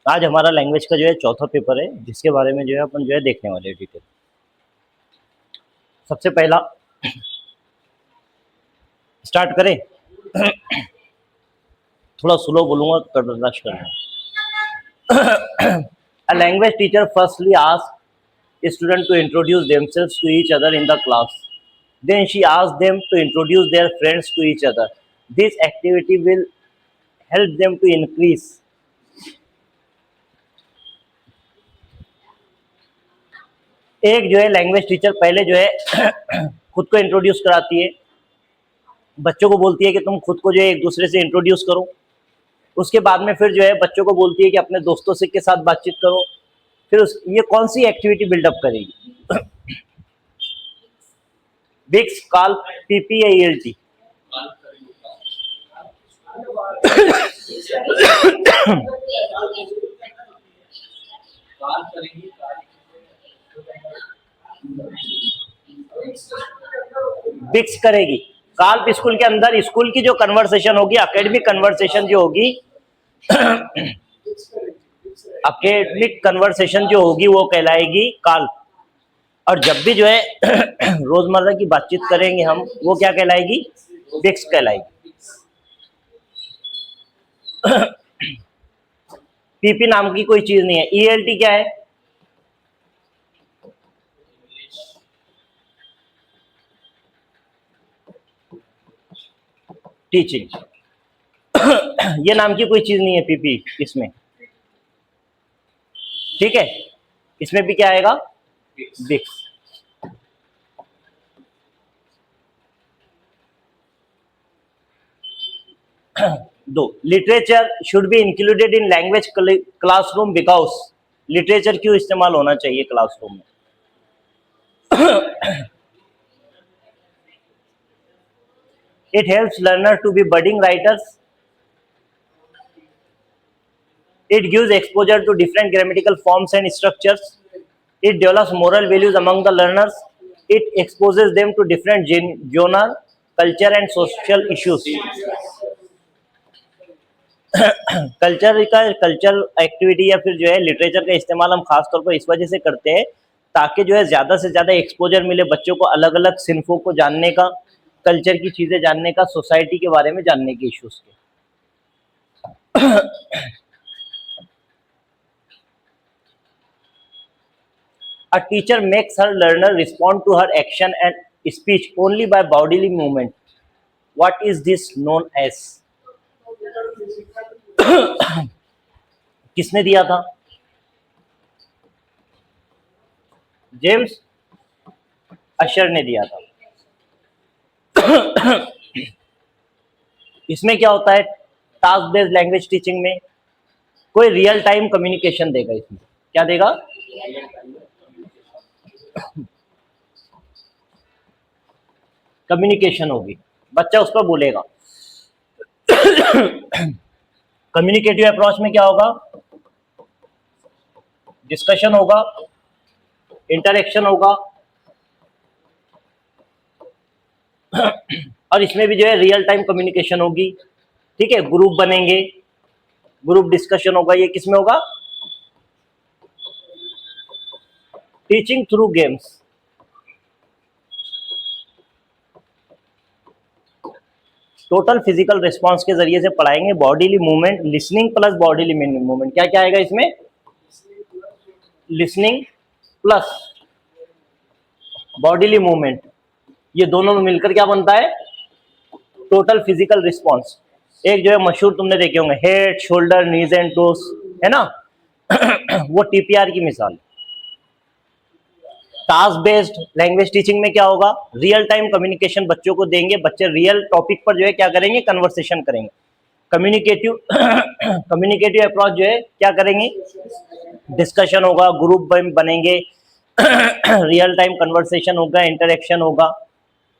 आज हमारा लैंग्वेज का जो है चौथा पेपर है, जिसके बारे में जो है अपन जो है देखने वाले हैं डिटेल। सबसे पहला स्टार्ट करें। थोड़ा स्लो बोलूंगा तो बर्दाश्त करना। A language teacher firstly asked student to introduce themselves to each other in the class. Then she asked them to introduce their friends to each other. This activity will help them to increase एक जो है language teacher पहले जो है खुद को introduce कराती है, बच्चों को बोलती है कि तुम खुद को जो है एक दूसरे से इंट्रोड्यूस करो। उसके बाद में फिर जो है बच्चों को बोलती है कि अपने दोस्तों से के साथ बातचीत करो। फिर ये कौन सी एक्टिविटी बिल्डअप करेगी? बिक्स, कॉल, पीपी या ईएलटी? बिक्स करेगी। काल्प स्कूल के अंदर स्कूल की जो कन्वर्सेशन होगी, एकेडमिक कन्वर्सेशन जो होगी, एकेडमिक कन्वर्सेशन जो होगी वो कहलाएगी काल्प। और जब भी जो है रोजमर्रा की बातचीत करेंगे हम, वो क्या कहलाएगी? बिक्स कहलाएगी। पीपी नाम की कोई चीज नहीं है। ईएलटी क्या है? टीचिंग। ये नाम की कोई चीज नहीं है पीपी इसमें, ठीक है। इसमें भी क्या आएगा? बिक्स। दो, literature should be included in language classroom because. Literature क्यों इस्तेमाल होना चाहिए क्लासरूम में? It helps learners to be budding writers. It gives exposure to different grammatical forms and structures. It develops moral values among the learners. It exposes them to different genre, culture and social issues. Culture activity या फिर जो है literature का इस्तेमाल हम खास तौर पर इस वजह से करते हैं ताकि जो है ज़्यादा से ज़्यादा एक्सपोजर मिले बच्चों को, अलग अलग सिन्फों को जानने का, कल्चर की चीज़ें जानने का, सोसाइटी के बारे में जानने के इश्यूज के। A teacher makes her learner respond to her action and speech only by bodily movement. What is this known as? किसने दिया था? जेम्स अशर ने दिया था। इसमें क्या होता है? टास्क बेस्ड लैंग्वेज टीचिंग में कोई रियल टाइम कम्युनिकेशन देगा। इसमें क्या देगा? कम्युनिकेशन होगी, बच्चा उस पर बोलेगा। कम्युनिकेटिव अप्रोच में क्या होगा? डिस्कशन होगा, इंटरेक्शन होगा, और इसमें भी जो है रियल टाइम कम्युनिकेशन होगी, ठीक है। ग्रुप बनेंगे, ग्रुप डिस्कशन होगा। ये किसमें होगा? Teaching through games. Total physical response के जरिए से पढ़ाएंगे। Bodily movement, listening plus bodily movement. क्या क्या आएगा इसमें? लिसनिंग प्लस बॉडीली मूवमेंट, ये दोनों में मिलकर क्या बनता है? Total physical response. एक जो है मशहूर तुमने देखे होंगे, head, shoulder, knees and toes, है ना? वो टीपीआर की मिसाल। टास्क बेस्ड लैंग्वेज टीचिंग में क्या होगा? रियल टाइम कम्युनिकेशन बच्चों को देंगे, बच्चे रियल टॉपिक पर जो है क्या करेंगे? कन्वर्सेशन करेंगे। कम्युनिकेटिव अप्रोच जो है क्या करेंगे? डिस्कशन होगा, ग्रुप बनेंगे, रियल टाइम कन्वर्सेशन होगा, इंटरेक्शन होगा,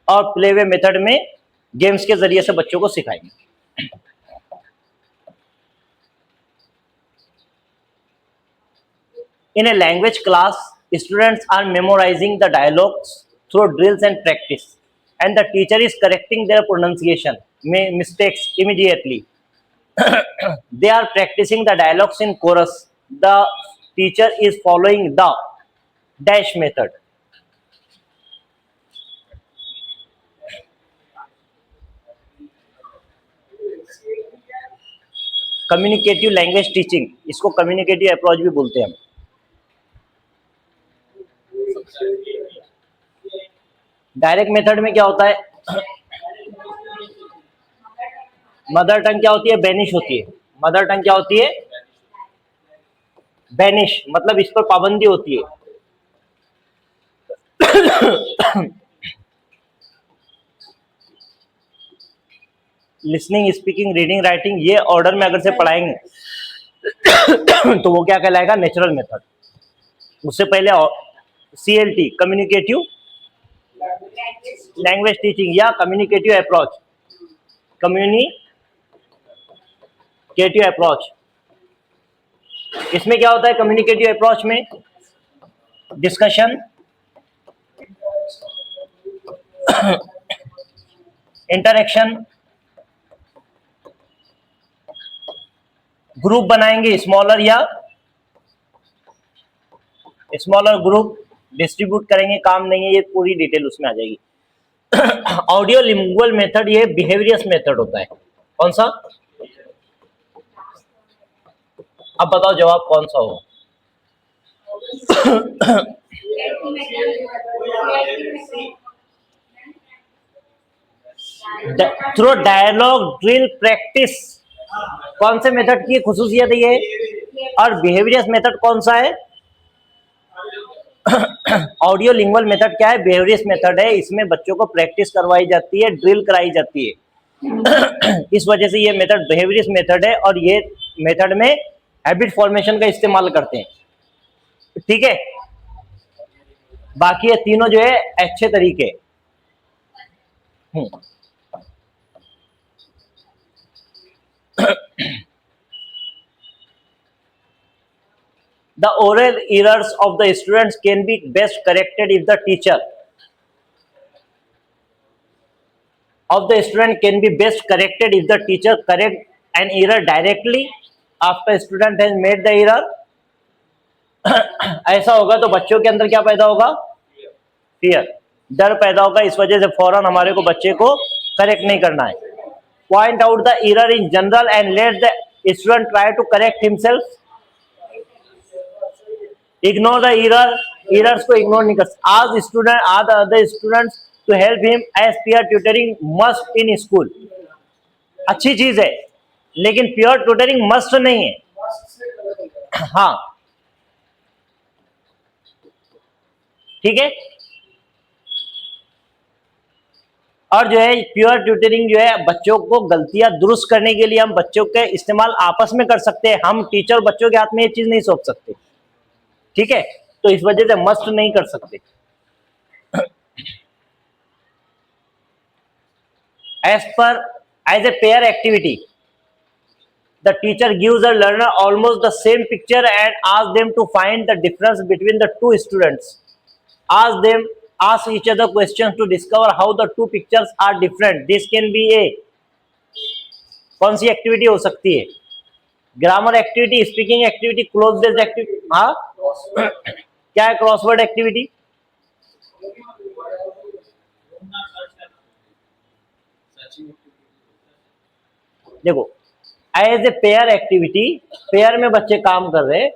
और प्ले वे मेथड में गेम्स के जरिए से बच्चों को सिखाएंगे। In a language class, students are memorizing the dialogues through drills and practice, and the teacher is correcting their pronunciation. mistakes immediately. They are practicing the dialogues in chorus. The teacher is following the dash method. Communicative language teaching, इसको communicative approach भी बोलते हैं हम। Direct method में क्या होता है, mother tongue क्या होती है, बेनिश होती है। मदर टंग क्या होती है, बेनिश, मतलब इस पर पाबंदी होती है। लिसनिंग, स्पीकिंग, रीडिंग, राइटिंग, ये ऑर्डर में अगर से पढ़ाएंगे तो वो क्या कहलाएगा, नेचुरल मेथड। उससे पहले CLT, कम्युनिकेटिव लैंग्वेज टीचिंग या कम्युनिकेटिव अप्रोच, कम्युनिकेटिव अप्रोच। इसमें क्या होता है, कम्युनिकेटिव अप्रोच में डिस्कशन, इंटरेक्शन, ग्रुप बनाएंगे, स्मॉलर ग्रुप डिस्ट्रीब्यूट करेंगे, काम नहीं है, ये पूरी डिटेल उसमें आ जाएगी। ऑडियो लिंगुअल मेथड, ये बिहेवियरस मेथड होता है। कौन सा, अब बताओ जवाब कौन सा होगा। थ्रू डायलॉग, ड्रिल, प्रैक्टिस, कौन से मेथड की खुसूसियत है ये, और बिहेवियरस मेथड कौन सा है, ऑडियो लिंगुअल मेथड क्या है, बिहेवियरस मेथड है। इसमें बच्चों को प्रैक्टिस करवाई जाती है, ड्रिल कराई जाती है। इस वजह से ये मेथड बिहेवियरस मेथड है, और ये मेथड में हैबिट फॉर्मेशन का इस्तेमाल करते हैं। ठीक है, बाकी ये तीनों जो है अच्छे तरीके। The oral errors of the students can be best corrected if the teacher correct an error directly after student has made the error. ऐसा होगा तो बच्चों के अंदर क्या पैदा होगा, फियर, डर पैदा होगा। इस वजह से फौरन हमारे को बच्चे को करेक्ट नहीं करना है। Point out the error in general and let the student try to correct himself. Ignore the errors को इग्नोर नहीं कर। Ask the other students to help him as peer tutoring must in school. अच्छी चीज है, लेकिन peer tutoring must नहीं है। हाँ, ठीक है। और जो है प्योर ट्यूटरिंग जो है बच्चों को गलतियां दुरुस्त करने के लिए हम बच्चों के इस्तेमाल आपस में कर सकते हैं। हम टीचर बच्चों के हाथ में ये चीज नहीं सौंप सकते, ठीक है। तो इस वजह से मस्ट नहीं कर सकते। As a pair activity, the teacher gives a learner almost the same picture and asks them to find the difference between the two students. Ask each other questions to discover how the two pictures are different. This can be a कौन सी activity हो सकती है, grammar activity, speaking activity, cloze based activity. हाँ, क्या है crossword activity? देखो, as a pair activity, pair में बच्चे काम कर रहे,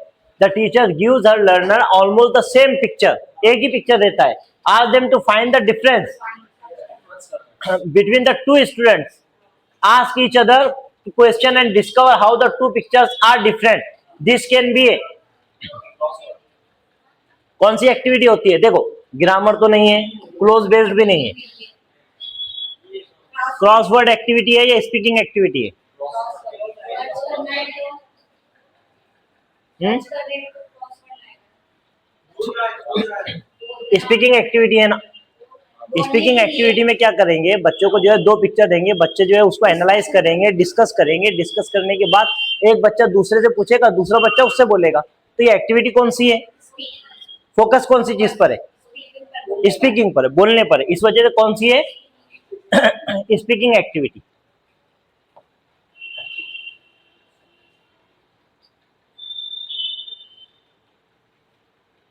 the teacher gives her learner almost the same picture, एक ही पिक्चर देता है। Ask them to find the difference between the two students. Ask each other question and discover how the two pictures are different. This can be a कौन सी activity होती है? देखो, grammar तो नहीं है, क्लोज बेस्ड भी नहीं है, क्रॉसवर्ड एक्टिविटी है या स्पीकिंग एक्टिविटी है? स्पीकिंग एक्टिविटी है ना। स्पीकिंग एक्टिविटी में क्या करेंगे, बच्चों को जो है दो पिक्चर देंगे, बच्चे जो है उसको एनालाइज करेंगे, डिस्कस करेंगे। डिस्कस करने के बाद एक बच्चा दूसरे से पूछेगा, दूसरा बच्चा उससे बोलेगा। तो ये एक्टिविटी कौन सी है? फोकस कौन सी चीज पर है? स्पीकिंग पर, बोलने पर। इस वजह से कौन सी है? Speaking activity.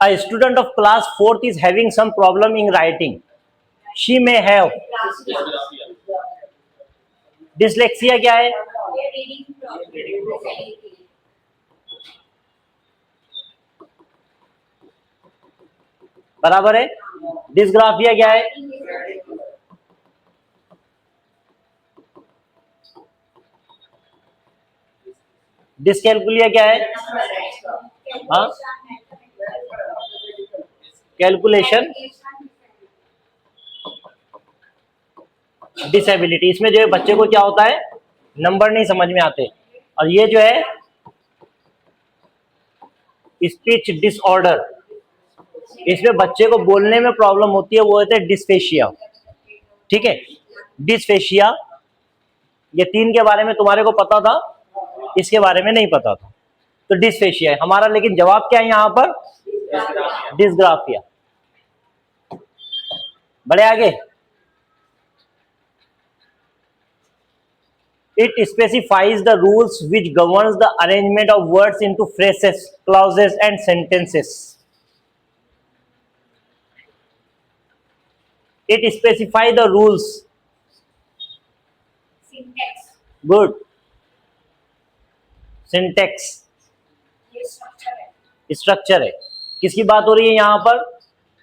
A student of class 4th is having some problem in writing. She may have dyslexia. क्या है? बराबर है. डिस्ग्राफिया क्या है? डिसकैलकुलिया क्या है? हाँ, कैलकुलेशन डिसेबिलिटी. इसमें जो है बच्चे को क्या होता है, नंबर नहीं समझ में आते. और ये जो है स्पीच डिसऑर्डर, इसमें बच्चे को बोलने में प्रॉब्लम होती है, वो होता है डिस्फेशिया. ठीक है, डिस्फेशिया. ये 3 के बारे में तुम्हारे को पता था, इसके बारे में नहीं पता था, तो डिस्फेशिया है हमारा. लेकिन जवाब क्या है यहाँ पर? डिस्ग्राफिया. बड़े आगे. It specifies the rules which governs the arrangement of words into phrases, clauses and sentences. It specifies the rules. Syntax. Good. Syntax. ये structure है. स्ट्रक्चर है. किसकी बात हो रही है यहाँ पर?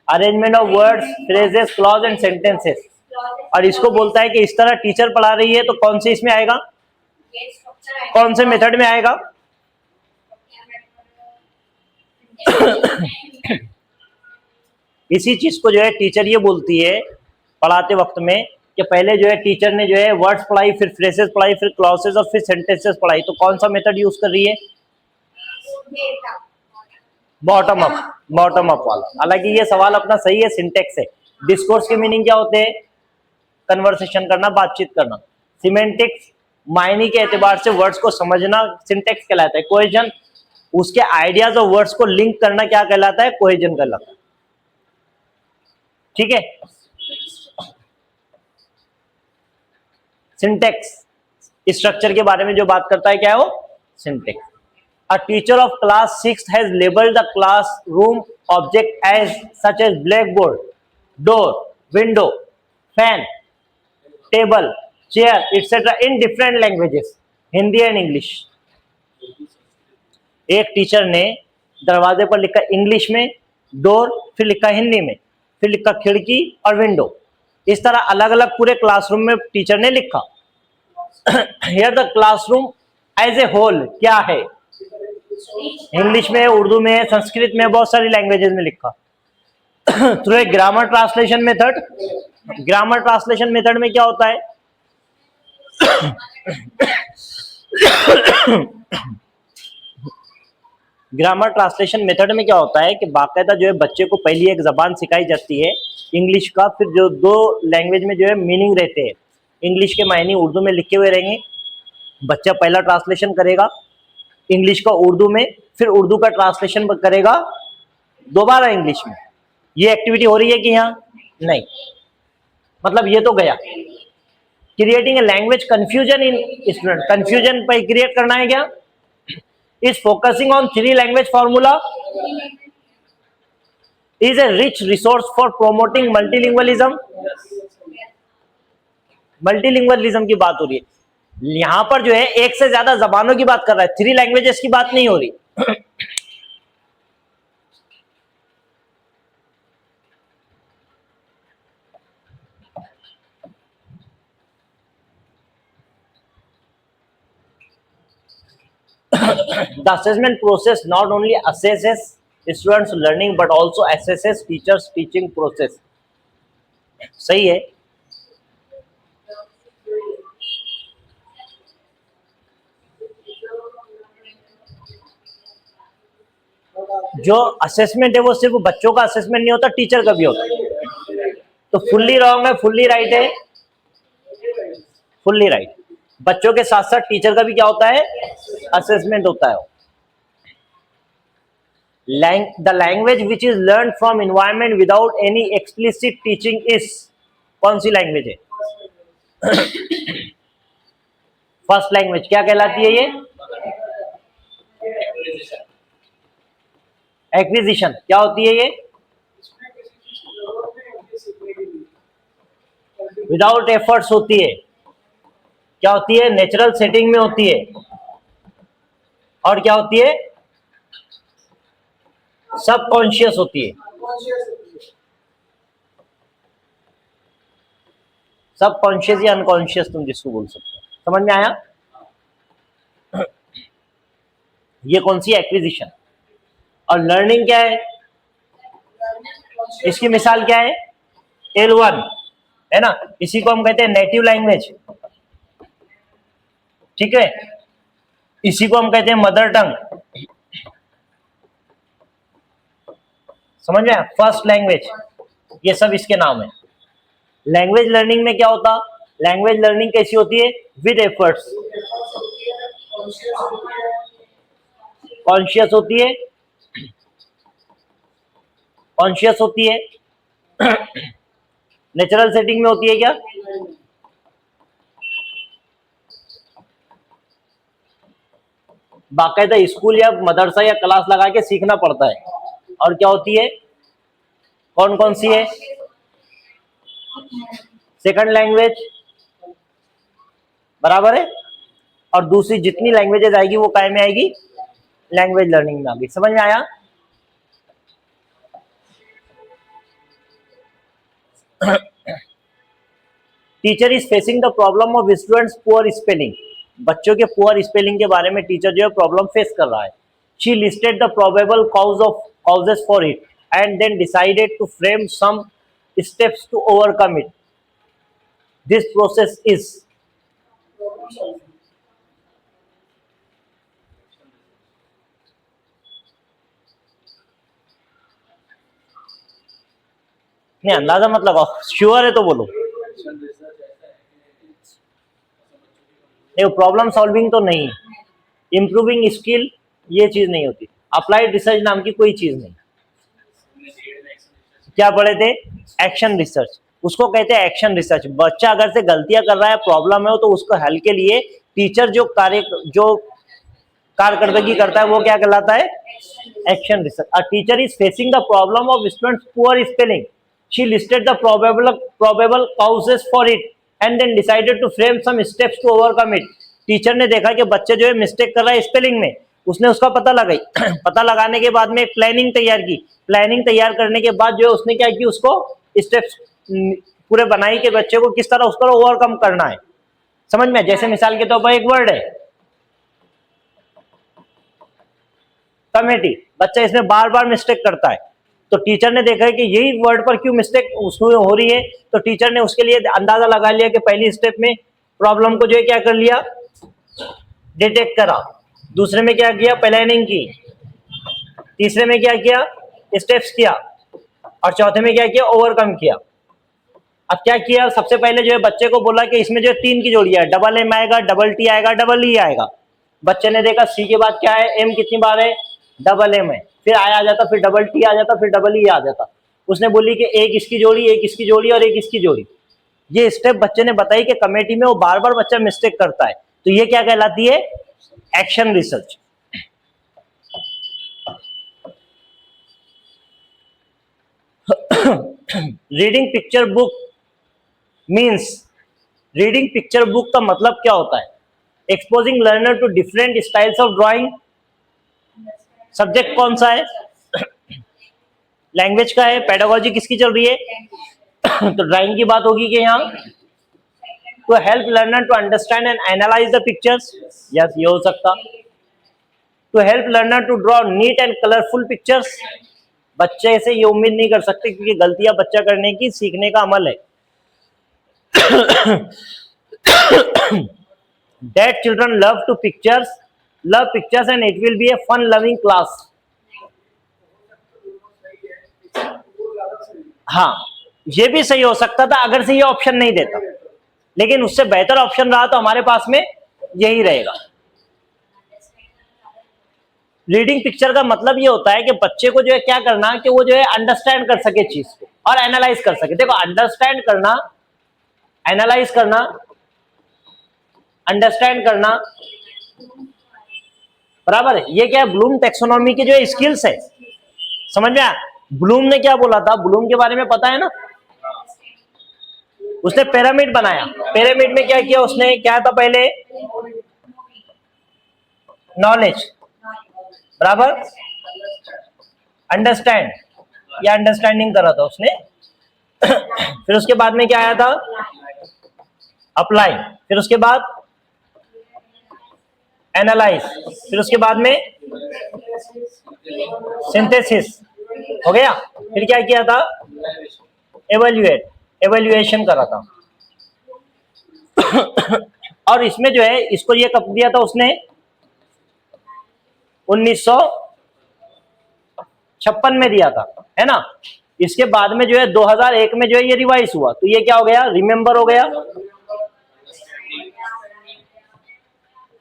Arrangement of words, phrases, clause and sentences. और इसको बोलता है कि इस तरह टीचर पढ़ा रही है, तो कौन से इसमें आएगा? ये structure है. कौन से मेथड में आएगा? इसी चीज को जो है टीचर ये बोलती है पढ़ाते वक्त में कि पहले जो है टीचर ने जो है वर्ड्स पढ़ाई, फिर फ्रेजेस पढ़ाई, फिर क्लॉसेस और फिर सेंटेंसेस पढ़ाई. तो कौन सा मेथड यूज कर रही है? Bottom up. बॉटम अप वाला. हालांकि ये सवाल अपना सही है, सिंटेक्स है. डिस्कोर्स के मीनिंग क्या होते हैं? कन्वर्सेशन करना, बातचीत करना. सिमेंटिक्स मायने के एतबार से वर्ड्स को समझना सिंटेक्स कहलाता है. कोहेजन उसके आइडियाज और वर्ड्स को लिंक करना क्या कहलाता है? कोहेजन कहलाता है. ठीक है. सिंटेक्स स्ट्रक्चर के बारे में जो बात करता है क्या है वो? Syntax. A teacher of class 6 has labeled the classroom object as such as blackboard, door, window, fan, table, chair, etc. in different languages, Hindi and English. एक टीचर ने दरवाजे पर लिखा इंग्लिश में डोर, फिर लिखा हिंदी में, फिर लिखा खिड़की और विंडो. इस तरह अलग अलग पूरे क्लासरूम में टीचर ने लिखा. Here the classroom as a whole क्या है? इंग्लिश में, उर्दू में, संस्कृत में, बहुत सारी लैंग्वेजेस में लिखा. Through a grammar translation method. Grammar translation method में क्या होता है? ग्रामर ट्रांसलेशन मेथड में क्या होता है कि बाकायदा जो है बच्चे को पहली एक जबान सिखाई जाती है इंग्लिश का, फिर जो 2 लैंग्वेज में जो है मीनिंग रहते हैं. इंग्लिश के मायने उर्दू में लिखे हुए रहेंगे. बच्चा पहला ट्रांसलेशन करेगा इंग्लिश का उर्दू में, फिर उर्दू का ट्रांसलेशन करेगा दोबारा इंग्लिश में. ये एक्टिविटी हो रही है कि यहाँ नहीं? मतलब ये तो गया. Creating a language confusion in student. Confusion पर क्रिएट करना है क्या? Is focusing on 3 language formula is a rich resource for promoting multilingualism. Multilingualism की बात हो रही है यहां पर. जो है एक से ज्यादा जबानों की बात कर रहा है, 3 लैंग्वेजेस की बात नहीं हो रही. The assessment process not only assesses students learning but also assesses teachers teaching process. सही है. जो असेसमेंट है वो सिर्फ बच्चों का असेसमेंट नहीं होता, टीचर का भी होता है. तो फुल्ली रॉन्ग है, फुल्ली राइट है? Fully right. बच्चों के साथ साथ टीचर का भी क्या होता है? असेसमेंट होता है. The language which is learn from environment without any explicit teaching is. कौन सी लैंग्वेज है? फर्स्ट लैंग्वेज क्या कहलाती है? ये एक्विजिशन क्या होती है ये? विदाउट एफर्ट्स होती है। क्या होती है? नेचुरल सेटिंग में होती है। और क्या होती है? सबकॉन्शियस होती है। सबकॉन्शियस या अनकॉन्शियस तुम जिसको बोल सकते हो। समझ में आया? ये कौन सी एक्विजिशन। और लर्निंग क्या है? इसकी मिसाल क्या है? L1 है ना, इसी को हम कहते हैं नेटिव लैंग्वेज। ठीक है, इसी को हम कहते हैं मदर टंग। समझ में आया? फर्स्ट लैंग्वेज, ये सब इसके नाम है। लैंग्वेज लर्निंग में क्या होता? लैंग्वेज लर्निंग कैसी होती है? विद एफर्ट्स, कॉन्शियस होती है। कॉन्शियस होती है। नेचुरल सेटिंग में होती है क्या? बाकायदा स्कूल या मदरसा या क्लास लगा के सीखना पड़ता है। और क्या होती है? कौन कौन सी है? सेकंड लैंग्वेज, बराबर है। और दूसरी जितनी लैंग्वेजेस आएगी वो काय में आएगी? लैंग्वेज लर्निंग में आएगी। समझ में आया? Teacher is facing the problem of students poor spelling. बच्चों के पुअर स्पेलिंग के बारे में टीचर जो है प्रॉब्लम फेस कर रहा है। She listed the probable causes for it and then decided to frame some steps to overcome it. This process is नहीं, अंदाजा मत लगाओ, श्योर है तो बोलो। प्रॉब्लम सॉल्विंग तो नहीं, इंप्रूविंग स्किल ये चीज नहीं होती। अप्लाइड रिसर्च नाम की कोई चीज नहीं। क्या पढ़े थे? एक्शन रिसर्च, उसको कहते हैं एक्शन रिसर्च। बच्चा अगर से गलतियां कर रहा है, प्रॉब्लम है, तो उसको हल के लिए टीचर जो कारकर्दगी करता है वो क्या कहलाता है? Action research. A teacher is facing the problem of students poor spelling. She listed the probable causes for it and then decided to frame some steps to overcome it. Teacher ने देखा कि बच्चे जो है मिस्टेक कर रहा है spelling में, उसने उसका पता लगाई। पता लगाने के बाद में एक प्लानिंग तैयार की। प्लानिंग तैयार करने के बाद जो है उसने क्या की, उसको स्टेप्स पूरे बनाई कि बच्चे को किस तरह उस पर ओवरकम करना है। समझ में? जैसे मिसाल के तौर पर एक वर्ड है कमेटी, बच्चा इसमें बार बार मिस्टेक करता है, तो टीचर ने देखा है कि यही वर्ड पर क्यों मिस्टेक उसमें हो रही है, तो टीचर ने उसके लिए अंदाजा लगा लिया कि पहली स्टेप में प्रॉब्लम को जो है क्या कर लिया, डिटेक्ट करा। दूसरे में क्या किया? प्लानिंग की। तीसरे में क्या किया? स्टेप्स किया। और चौथे में क्या किया? ओवरकम किया। अब क्या किया? सबसे पहले जो है बच्चे को बोला कि इसमें जो है 3 की जोड़ी है, डबल एम आएगा, डबल टी आएगा, डबल ई आएगा। बच्चे ने देखा सी के बाद क्या है, एम कितनी बार है? डबल एम है। फिर आ जाता, फिर डबल टी आ जाता, फिर डबल ई आ जाता। उसने बोली कि एक इसकी जोड़ी, एक इसकी जोड़ी और एक इसकी जोड़ी। ये स्टेप बच्चे ने बताई कि कमेटी में वो बार बार बच्चा मिस्टेक करता है, तो ये क्या कहलाती है? Action research. Reading picture book means, reading picture book का मतलब क्या होता है? Exposing learner to different styles of drawing. Subject कौन सा है? लैंग्वेज का है। पेडागोजी किसकी चल रही है? तो ड्राइंग की बात होगी कि यहाँ to help learner to understand and analyse the pictures. Yes, ये हो सकता। To help learner to draw neat and colourful pictures. बच्चे से ये उम्मीद नहीं कर सकते क्योंकि गलतियां बच्चा करने की सीखने का अमल है। That children love pictures and it will be a fun loving class. हाँ, ये भी सही हो सकता था अगर से ये ऑप्शन नहीं देता, लेकिन उससे बेहतर ऑप्शन रहा तो हमारे पास में यही रहेगा। रीडिंग पिक्चर का मतलब ये होता है कि बच्चे को जो है क्या करना, कि वो जो है अंडरस्टैंड कर सके चीज को और एनालाइज कर सके। देखो, अंडरस्टैंड करना, एनालाइज करना, अंडरस्टैंड करना, बराबर है। ये क्या है? ब्लूम टैक्सोनॉमी की जो स्किल्स है, समझ में आया? ब्लूम ने क्या बोला था, ब्लूम के बारे में पता है ना, उसने पिरामिड बनाया। पिरामिड में क्या किया उसने, क्या था पहले, नॉलेज बराबर अंडरस्टैंड, या अंडरस्टैंडिंग करा था उसने। फिर उसके बाद में क्या आया था, अप्लाई, फिर उसके बाद एनालाइज, फिर उसके बाद में सिंथेसिस हो गया। फिर क्या किया था, एवेल्युएट, एवेल्युएशन करा था। और इसमें जो है, इसको ये कब दिया था उसने, 1956 में दिया था, है ना। इसके बाद में जो है 2001 में जो है ये रिवाइज हुआ, तो ये क्या हो गया, रिमेंबर हो गया,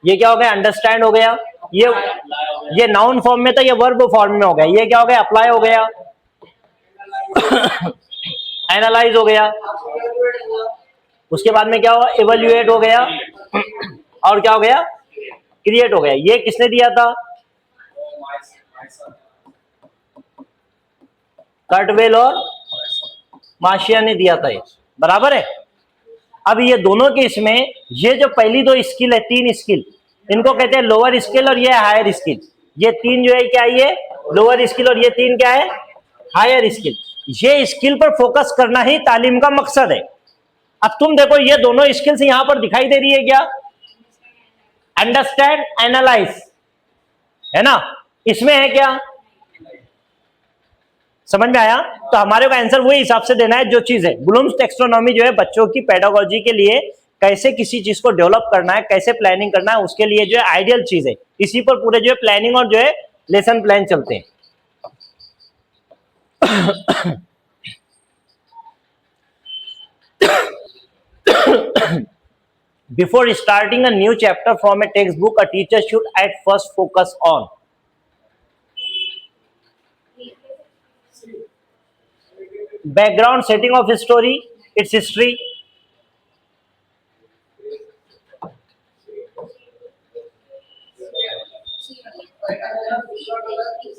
ये क्या हो गया, अंडरस्टैंड हो गया, ये नाउन फॉर्म में था, ये वर्ब फॉर्म में हो गया, ये क्या हो गया, अप्लाई हो गया, एनालाइज हो गया, उसके बाद में क्या हुआ, इवेल्युएट हो गया, और क्या हो गया, क्रिएट हो गया। ये किसने दिया था, कर्टवेल और मार्शिया ने दिया था ये, बराबर है। अब ये दोनों के इसमें, ये जो पहली दो स्किल है, तीन स्किल, इनको कहते हैं लोअर स्किल और ये हायर स्किल। ये तीन जो है क्या, ये लोअर स्किल और ये तीन क्या है, हायर स्किल। ये स्किल पर फोकस करना ही तालीम का मकसद है। अब तुम देखो ये दोनों स्किल्स यहां पर दिखाई दे रही है क्या, अंडरस्टैंड, एनालाइज, है ना, इसमें है क्या, समझ में आया? तो हमारे को आंसर वही हिसाब से देना है जो चीज है। ब्लूम्स टेक्सोनॉमी जो है बच्चों की पेडागोजी के लिए, कैसे किसी चीज को डेवलप करना है, कैसे प्लानिंग करना है, उसके लिए जो है आइडियल चीज है। इसी पर पूरे जो है प्लानिंग और जो है लेसन प्लान चलते हैं। Before starting a new chapter from a textbook, a teacher should at first focus on background setting of a story, its history,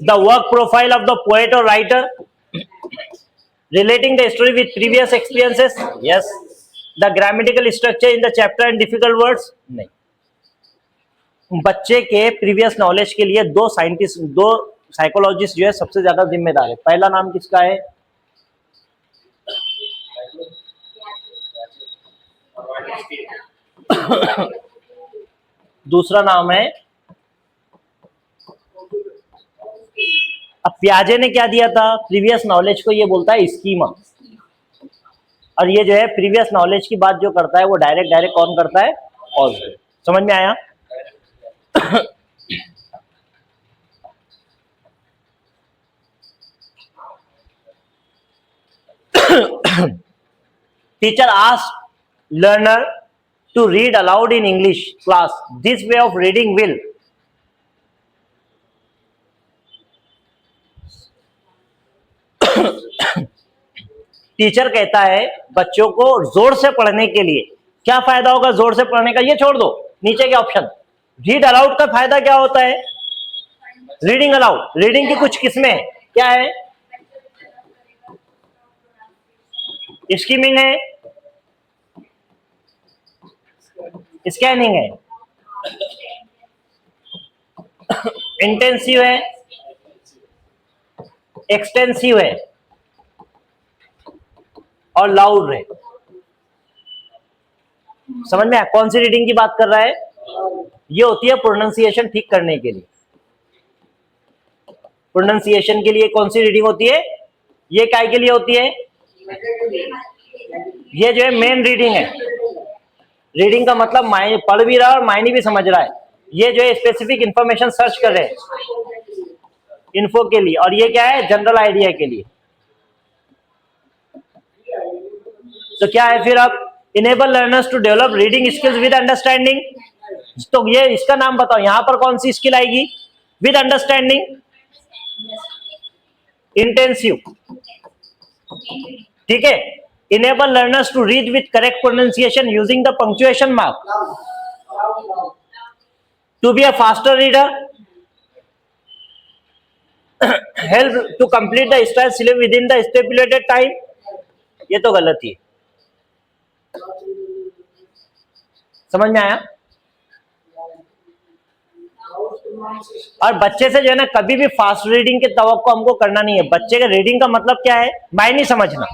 the work profile of the poet or writer, relating the story with previous experiences, yes, the grammatical structure in the chapter and difficult words, नहीं। बच्चे के previous knowledge के लिए दो scientist, दो psychologist जो है सबसे ज्यादा जिम्मेदार है। पहला नाम किसका है, दूसरा नाम है, अब प्याजे ने क्या दिया था, प्रीवियस नॉलेज को ये बोलता है स्कीमा, और ये जो है प्रीवियस नॉलेज की बात जो करता है वो डायरेक्ट कौन करता है, ऑल्सो। समझ में आया? Teacher asked learner to read aloud in English class. This way of reading will teacher कहता है बच्चों को जोर से पढ़ने के लिए, क्या फायदा होगा जोर से पढ़ने का, ये छोड़ दो, नीचे के ऑप्शन। रीड अलाउड का फायदा क्या होता है, रीडिंग अलाउड, रीडिंग की कुछ किस्में हैं, क्या है, स्कीमिंग है, स्कैनिंग है, इंटेंसिव है, एक्सटेंसिव है, और लाउड है। समझ में आया कौन सी रीडिंग की बात कर रहा है? ये होती है प्रोनाउंसिएशन ठीक करने के लिए। प्रोनाउंसिएशन के लिए कौन सी रीडिंग होती है, ये काय के लिए होती है, ये जो है मेन रीडिंग है। रीडिंग का मतलब पढ़ भी रहा है और मायने भी समझ रहा है। ये जो है स्पेसिफिक इंफॉर्मेशन सर्च कर रहे हैं इन्फो के लिए, और ये क्या है, जनरल आइडिया के लिए। तो क्या है फिर, अब enable learners to develop reading skills with understanding. तो ये इसका नाम बताओ, यहां पर कौन सी स्किल आएगी, विद अंडरस्टैंडिंग, इंटेंसिव, ठीक है। Enable learners to read with correct pronunciation using the punctuation mark, to be a faster reader, help to complete the stress syllabus within the stipulated time, ये तो गलत ही है। समझ में आया? और बच्चे से जो है ना कभी भी फास्ट रीडिंग के तवक्को हमको करना नहीं है। बच्चे का रीडिंग का मतलब क्या है, मायने समझना।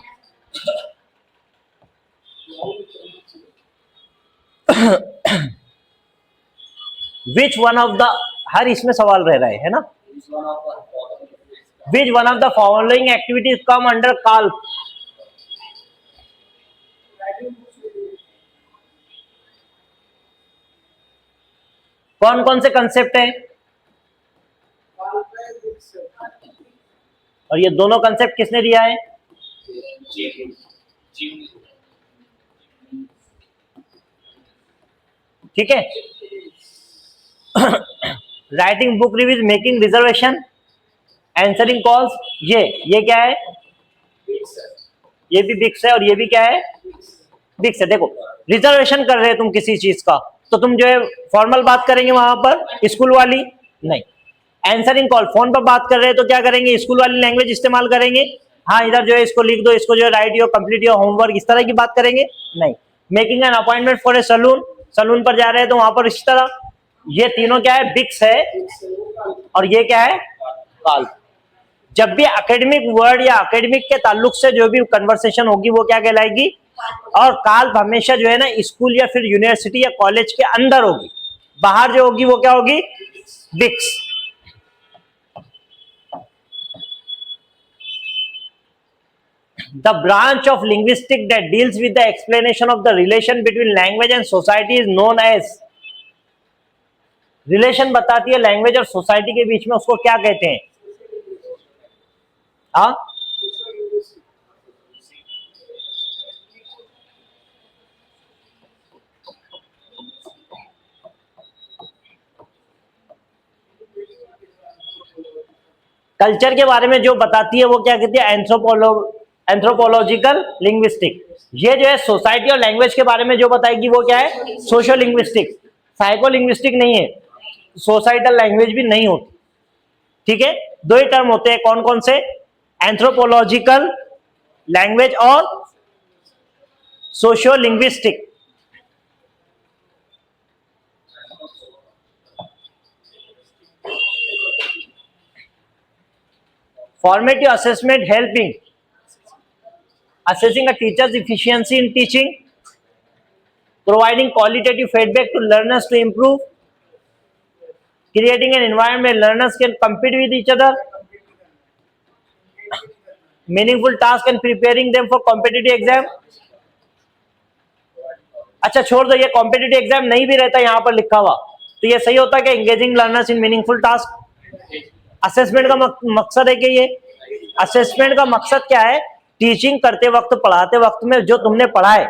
विच वन ऑफ द, हर इसमें सवाल रह रहा है ना, which one of the following activities come under calf? कौन कौन से कंसेप्ट है? और ये दोनों कंसेप्ट किसने दिया है? ठीक है। Writing book reviews, making reservation, answering calls, ये क्या है? ये भी बिक्स है और ये भी क्या है? बिक्स है। देखो रिजर्वेशन कर रहे हो तुम किसी चीज का, तो तुम जो है फॉर्मल बात करेंगे वहां पर, स्कूल वाली नहीं। आंसरिंग कॉल, फोन पर बात कर रहे हैं तो क्या करेंगे, स्कूल वाली लैंग्वेज इस्तेमाल करेंगे। हाँ इधर जो है इसको लिख दो, इसको जो है write your, complete your homework, इस तरह की बात करेंगे नहीं। Making an appointment for a salon, salon पर जा रहे हैं तो वहां पर इस तरह। ये तीनों क्या है? बिक्स है। और ये क्या है? काल। जब भी एकेडमिक वर्ड या एकेडमिक के ताल्लुक से जो भी कन्वर्सेशन होगी वो क्या कहलाएगी? और काल्प हमेशा जो है ना स्कूल या फिर यूनिवर्सिटी या कॉलेज के अंदर होगी, बाहर जो होगी वो क्या होगी? बिक्स। The branch of linguistics that deals with the explanation of the relation between language and society is known as, relation बताती है लैंग्वेज और सोसाइटी के बीच में, उसको क्या कहते हैं? हाँ कल्चर के बारे में जो बताती है वो क्या कहती है? Anthropological linguistic. ये जो है सोसाइटी और लैंग्वेज के बारे में जो बताएगी वो क्या है? Social linguistic. साइको लिंग्विस्टिक नहीं है, सोसाइटल लैंग्वेज भी नहीं होती। ठीक है, दो ही टर्म होते हैं, कौन कौन से? एंथ्रोपोलॉजिकल लैंग्वेज और socio linguistic. Formative assessment helping assessing a teacher's efficiency in teaching, providing qualitative feedback to learners to improve, creating an environment where learners can compete with each other, meaningful task and preparing them for competitive exam। अच्छा छोड़ दो, ये competitive exam नहीं भी रहता यहाँ पर लिखा हुआ तो ये सही होता है कि एंगेजिंग लर्नर्स इन मीनिंगफुल टास्क। असेसमेंट का मकसद है कि ये असेसमेंट का मकसद क्या है? टीचिंग करते वक्त, पढ़ाते वक्त में जो तुमने पढ़ा है,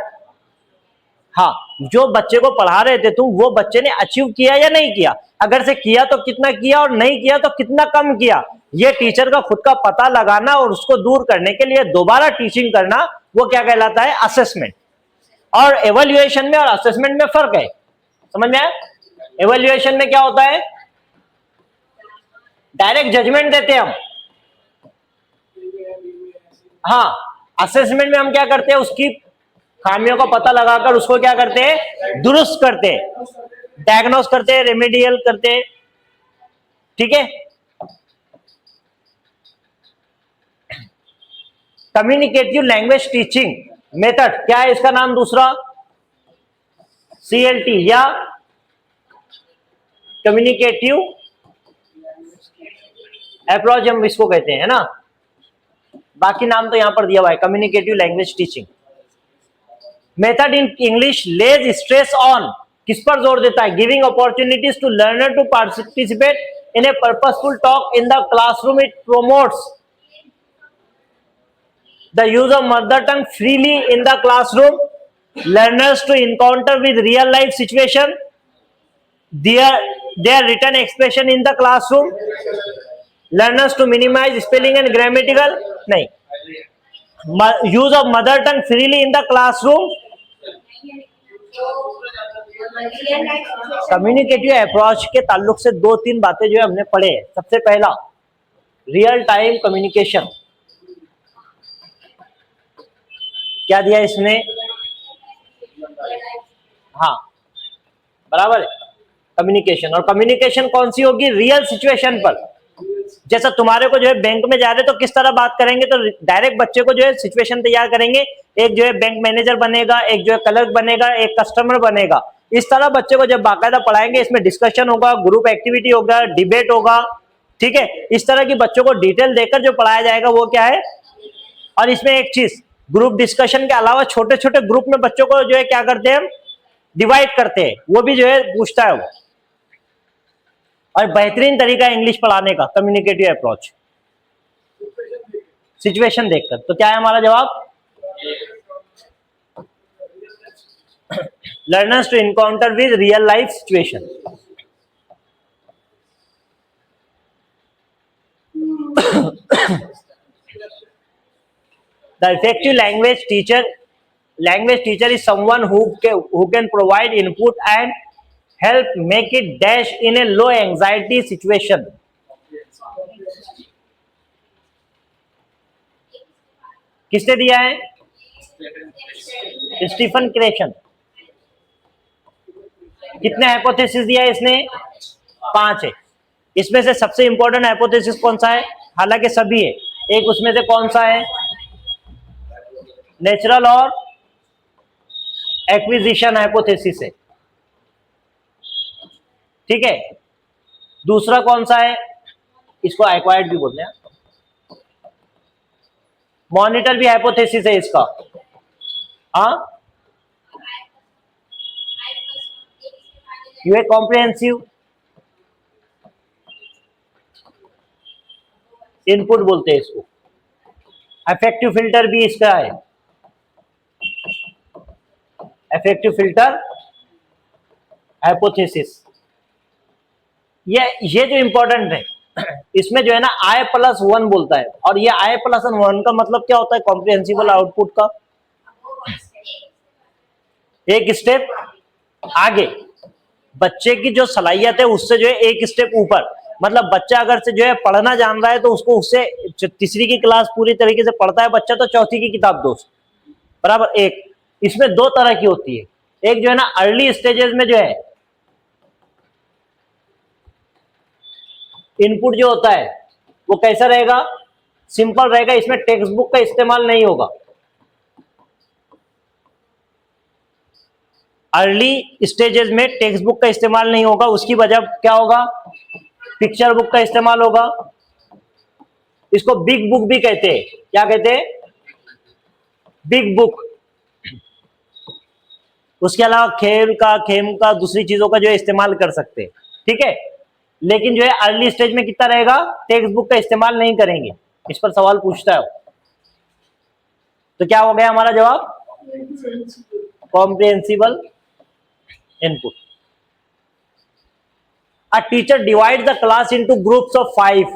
हाँ जो बच्चे को पढ़ा रहे थे तुम, वो बच्चे ने अचीव किया या नहीं किया, अगर से किया तो कितना किया और नहीं किया तो कितना कम किया, ये टीचर का खुद का पता लगाना और उसको दूर करने के लिए दोबारा टीचिंग करना, वो क्या कहलाता है? असेसमेंट। और एवेल्युएशन में और असेसमेंट में फर्क है, समझ में आया? एवेल्युएशन में क्या होता है? डायरेक्ट जजमेंट देते हैं हम। हाँ, असेसमेंट में हम क्या करते हैं? उसकी खामियों का पता लगाकर उसको क्या करते हैं? दुरुस्त करते हैं, डायग्नोस करते हैं, रेमेडियल करते हैं। ठीक है। कम्युनिकेटिव लैंग्वेज टीचिंग मेथड क्या है? इसका नाम दूसरा CLT या कम्युनिकेटिव अप्रोच हम इसको कहते हैं ना, बाकी नाम तो यहां पर दिया हुआ है, communicative language teaching method in English lays stress on, किस पर जोर देता है? Giving opportunities to learner to participate in a purposeful talk in the classroom. It promotes the use of mother tongue freely in the classroom, learners to encounter with real life situation, their written expression in the classroom, learners to minimize spelling and grammatical नहीं, use of mother tongue freely in the classroom, communicative approach के ताल्लुक से दो तीन बातें जो है हमने पढ़े हैं। सबसे पहला रियल टाइम कम्युनिकेशन, क्या दिया इसने? हाँ, बराबर है, कम्युनिकेशन। और कम्युनिकेशन कौन सी होगी? रियल सिचुएशन पर। जैसा तुम्हारे को जो है बैंक में जा रहे तो किस तरह बात करेंगे, तो डायरेक्ट बच्चे को जो है सिचुएशन तैयार करेंगे। एक जो है बैंक मैनेजर बनेगा, एक जो है क्लर्क बनेगा, एक कस्टमर बनेगा। इस तरह बच्चे को जब बाकायदा पढ़ाएंगे, इसमें डिस्कशन होगा, ग्रुप एक्टिविटी होगा, डिबेट होगा, ठीक है। इस तरह की बच्चों को डिटेल देकर जो पढ़ाया जाएगा वो क्या है। और इसमें एक चीज, ग्रुप डिस्कशन के अलावा छोटे छोटे ग्रुप में बच्चों को जो है क्या करते हैं, डिवाइड करते हैं, वो भी जो है पूछता है वो। और बेहतरीन तरीका है इंग्लिश पढ़ाने का, कम्युनिकेटिव अप्रोच, सिचुएशन देखकर। तो क्या है हमारा जवाब? Learners to encounter with real life situation. The effective language teacher is someone who can provide input and help make it dash in a low anxiety situation. किसने दिया है? स्टीफन क्रेशन। कितने हाइपोथेसिस दिया है इसने? 5 है। इसमें से सबसे इंपॉर्टेंट हाइपोथेसिस कौन सा है? हालांकि सभी है, एक उसमें से कौन सा है? नेचुरल और एक्विजिशन हाइपोथेसिस है, ठीक है। दूसरा कौन सा है? इसको एक्वायर्ड भी बोलते हैं, मॉनिटर भी हाइपोथेसिस है इसका। हाँ, यू ए कॉम्प्रिहेंसिव इनपुट बोलते हैं इसको। अफेक्टिव फिल्टर भी इसका है, अफेक्टिव फिल्टर हाइपोथेसिस। ये जो इंपॉर्टेंट है, इसमें जो है ना I+1 बोलता है। और ये I+1 का मतलब क्या होता है? कॉम्प्रिहेंसिबल आउटपुट का एक स्टेप आगे, बच्चे की जो सलाहियत है उससे जो है एक स्टेप ऊपर। मतलब बच्चा अगर से जो है पढ़ना जान रहा है तो उसको उससे तीसरी की क्लास पूरी तरीके से पढ़ता है बच्चा तो चौथी की किताब दो, बराबर। एक इसमें 2 तरह की होती है, एक जो है ना अर्ली स्टेजेस में जो है इनपुट जो होता है वो कैसा रहेगा? सिंपल रहेगा, इसमें टेक्स्ट बुक का इस्तेमाल नहीं होगा। अर्ली स्टेजेस में टेक्स्ट बुक का इस्तेमाल नहीं होगा, उसकी वजह क्या होगा? पिक्चर बुक का इस्तेमाल होगा। इसको बिग बुक भी कहते हैं। क्या कहते हैं? Big book. उसके अलावा खेम का दूसरी चीजों का जो है इस्तेमाल कर सकते हैं, ठीक है। लेकिन जो है अर्ली स्टेज में कितना रहेगा? टेक्स्ट बुक का इस्तेमाल नहीं करेंगे। इस पर सवाल पूछता है। तो क्या हो गया हमारा जवाब? Comprehensible input. A teacher divides the class into groups of 5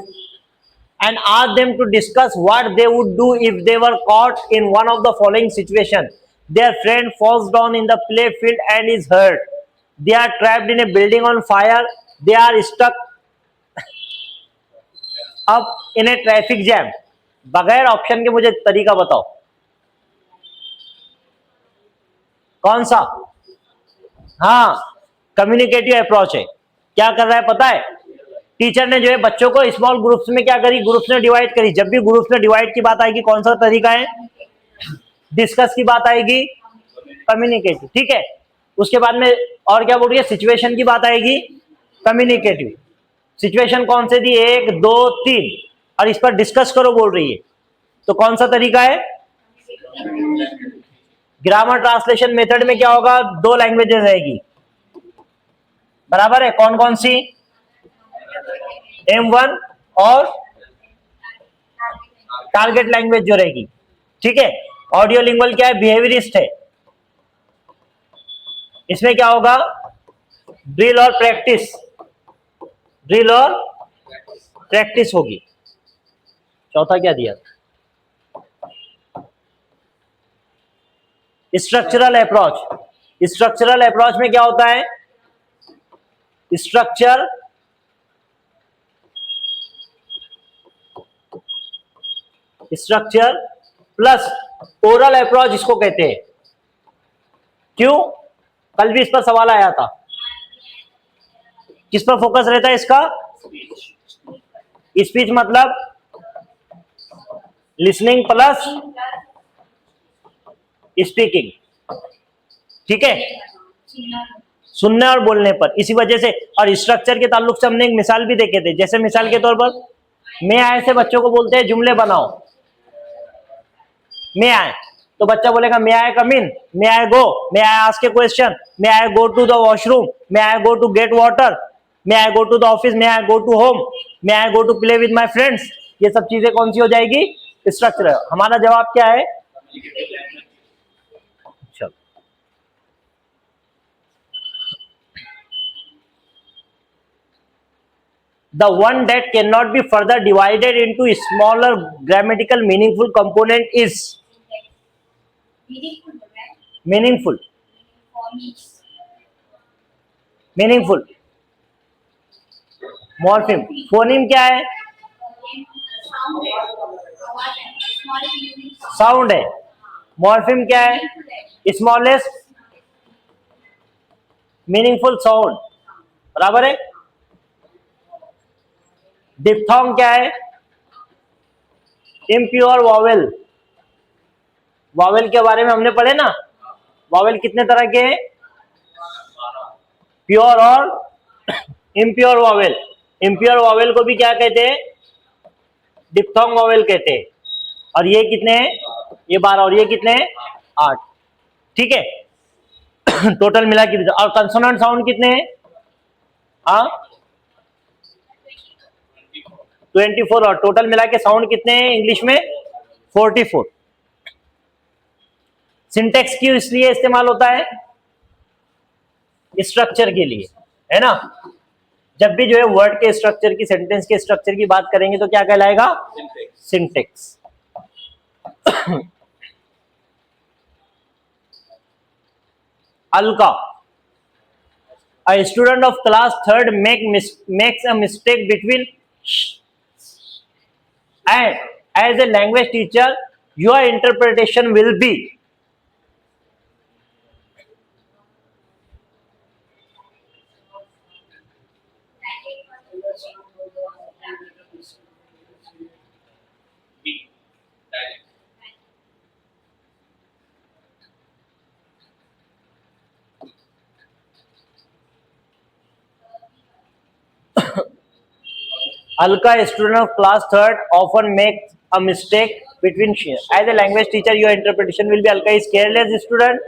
and asks them to discuss what they would do if they were caught in one of the following situations. Their friend falls down in the play field and is hurt. They are trapped in a building on fire. They are stuck up in a traffic jam. बगैर option के मुझे तरीका बताओ, कौन सा? हाँ, communicative approach है। क्या कर रहा है पता है? टीचर ने जो है बच्चों को स्मॉल ग्रुप्स में क्या करी? ग्रुप्स में डिवाइड करी। जब भी ग्रुप्स में डिवाइड की बात आएगी कौन सा तरीका है? डिस्कस की बात आएगी, कम्युनिकेटिव, ठीक है। उसके बाद में और क्या बोल रही है? सिचुएशन की बात आएगी, कम्युनिकेटिव। सिचुएशन कौन से दी? 1 2 3, और इस पर डिस्कस करो बोल रही है। तो कौन सा तरीका है? ग्रामर ट्रांसलेशन मेथड में क्या होगा? 2 लैंग्वेजेस रहेगी, बराबर है। कौन कौन सी? M1 और टारगेट लैंग्वेज जो रहेगी, ठीक है। ऑडियो लिंगुअल क्या है? बिहेवियरिस्ट है। इसमें क्या होगा? ड्रिल और प्रैक्टिस, ड्रिल और प्रैक्टिस होगी। चौथा क्या दिया? Structural approach. स्ट्रक्चरल अप्रोच में क्या होता है? Structure structure plus oral approach इसको कहते हैं। क्यों? कल भी इस पर सवाल आया था। किस पर फोकस रहता है इसका? स्पीच मतलब लिसनिंग प्लस स्पीकिंग, ठीक है, सुनने और बोलने पर। इसी वजह से, और स्ट्रक्चर के ताल्लुक से हमने एक मिसाल भी देखे थे। जैसे मिसाल के तौर पर मैं आए से बच्चों को बोलते हैं जुमले बनाओ। मैं आए तो बच्चा बोलेगा मैं आए कम इन, मैं आए गो, मैं आए आस्क ए क्वेश्चन, मैं I go to the washroom, मैं I go to get water, मैं I go to the office, मैं आए गो टू होम, मैं I go to play with my friends. ये सब चीजें कौन सी हो जाएगी? स्ट्रक्चर। हमारा जवाब क्या है? चलो, the one that cannot be further divided into smaller grammatical meaningful component is Meaningful, right? meaningful. Phonics. Meaningful morpheme. Phoneme क्या है? Sound है, आवाज है, small using sound. साउंड है। मॉर्फिम क्या है? स्मॉलेस्ट मीनिंगफुल साउंड, बराबर है। डिप्थोंग क्या है? Impure vowel. वॉवेल के बारे में हमने पढ़े ना, वॉवेल कितने तरह के हैं? प्योर और इम्प्योर वॉवेल। इम्प्योर वॉवेल को भी क्या कहते हैं? डिप्थोंग वॉवेल कहते हैं। और ये कितने हैं? ये 12। और ये कितने हैं? 8। ठीक है। टोटल मिला के। और कंसोनेंट साउंड कितने हैं? हाँ, 24। और टोटल मिला के साउंड कितने हैं इंग्लिश में? 44। सिंटेक्स क्यों इसलिए इस्तेमाल होता है? स्ट्रक्चर के लिए, है ना। जब भी जो है वर्ड के स्ट्रक्चर की, सेंटेंस के स्ट्रक्चर की बात करेंगे तो क्या कहलाएगा? Syntax. Alka, a student of class 3rd makes a mistake between sh and as a language teacher your interpretation will be. Alka, a student of class 3rd, often makes a mistake between sh. As a language teacher, your interpretation will be Alka is careless student.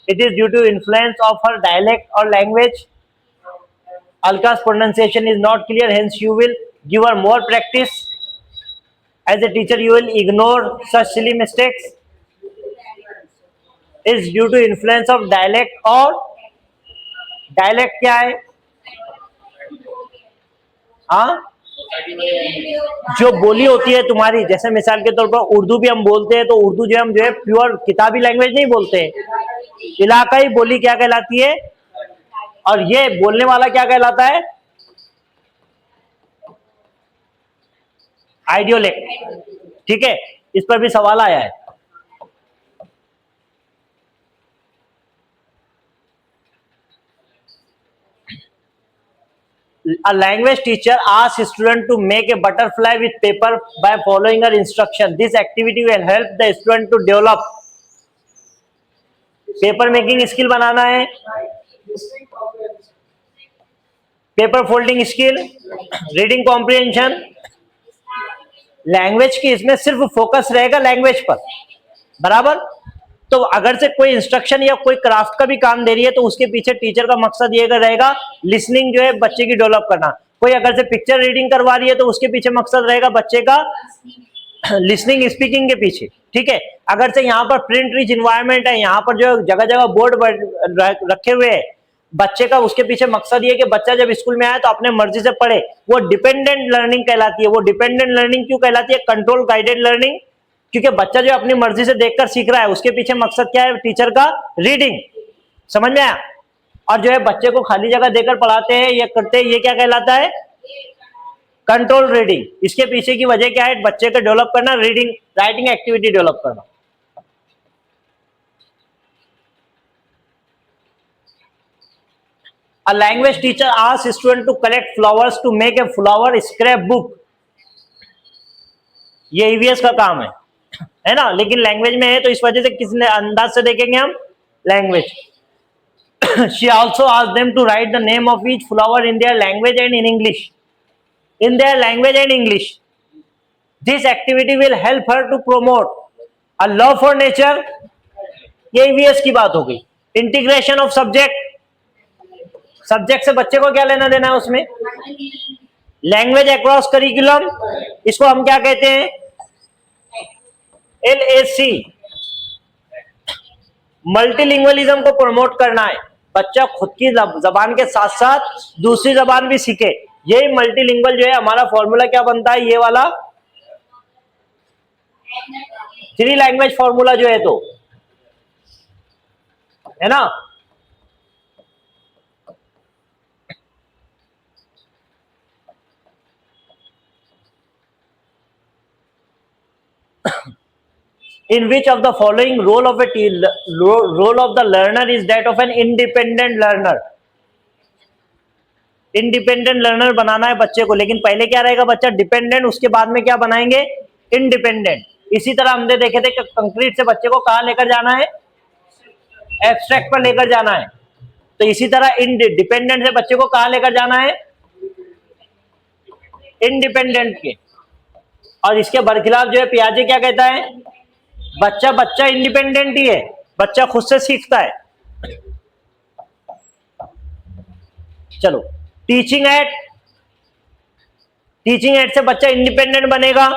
It is due to influence of her dialect or language. Alka's pronunciation is not clear, hence you will give her more practice. As a teacher, you will ignore such silly mistakes. Is due to influence of dialect or dialect क्या है? हाँ, जो बोली होती है तुम्हारी। जैसे मिसाल के तौर पर उर्दू भी हम बोलते हैं तो उर्दू जो हम जो है प्योर किताबी लैंग्वेज नहीं बोलते हैं, इलाकाई बोली क्या कहलाती है? और ये बोलने वाला क्या कहलाता है? आइडियोलेक्ट। ठीक है, इस पर भी सवाल आया है। A language teacher asks student to make a butterfly with paper by following her instruction. This activity will help the student to develop paper making skill बनाना है, paper folding skill, reading comprehension. Language की इसमें सिर्फ focus रहेगा language पर, बराबर। तो अगर से कोई इंस्ट्रक्शन या कोई क्राफ्ट का भी काम दे रही है तो उसके पीछे टीचर का मकसद ये रहेगा लिसनिंग जो है बच्चे की डेवलप करना। कोई अगर से पिक्चर रीडिंग करवा रही है तो उसके पीछे मकसद रहेगा बच्चे का लिसनिंग स्पीकिंग के पीछे। ठीक है, अगर से यहाँ पर प्रिंट रिच इन्वायरमेंट है, यहाँ पर जो जगह जगह बोर्ड रखे हुए हैं बच्चे का, उसके पीछे मकसद ये कि बच्चा जब स्कूल में आए तो अपने मर्जी से पढ़े। वो डिपेंडेंट लर्निंग कहलाती है। वो डिपेंडेंट लर्निंग क्यों कहलाती है? Control guided learning. क्योंकि बच्चा जो अपनी मर्जी से देखकर सीख रहा है उसके पीछे मकसद क्या है? टीचर का रीडिंग। समझ में आया? और जो है बच्चे को खाली जगह देकर पढ़ाते हैं या करते हैं, ये क्या कहलाता है? कंट्रोल रीडिंग, इसके पीछे की वजह क्या है? बच्चे को डेवलप करना, रीडिंग राइटिंग एक्टिविटी डेवलप करना। A language teacher asks student to collect flowers to make a flower scrapbook. ये ईवीएस का काम है ना, लेकिन लैंग्वेज में है तो इस वजह से किसने अंदाज से देखेंगे हम? Language. She also asked them to write the name of each flower in their language and in English. In their language and English. This activity will help her to promote a love for nature. ये EVS की बात हो गई। Integration of subject, subject से बच्चे को क्या लेना देना है उसमें? लैंग्वेज अक्रॉस करिकुलम, इसको हम क्या कहते हैं? LAC। मल्टीलिंगुअलिज्म को प्रमोट करना है, बच्चा खुद की जबान के साथ साथ दूसरी जबान भी सीखे। यही मल्टीलिंगुअल जो है हमारा फॉर्मूला क्या बनता है? ये वाला 3 लैंग्वेज फॉर्मूला जो है, तो है ना। In which of the following role of the learner is that of an independent learner? Independent learner बनाना है बच्चे को, लेकिन पहले क्या रहेगा बच्चा? डिपेंडेंट, उसके बाद में क्या बनाएंगे? इंडिपेंडेंट। इसी तरह हमने देखे थे कि कंक्रीट से बच्चे को कहां लेकर जाना है? एब्स्ट्रैक्ट पर लेकर जाना है। तो इसी तरह डिपेंडेंट से बच्चे को कहां लेकर जाना है? इंडिपेंडेंट के। और इसके बरखिलाफ जो है पियाजे क्या कहता है? बच्चा इंडिपेंडेंट ही है, बच्चा खुद से सीखता है। चलो, टीचिंग एट से बच्चा इंडिपेंडेंट बनेगा।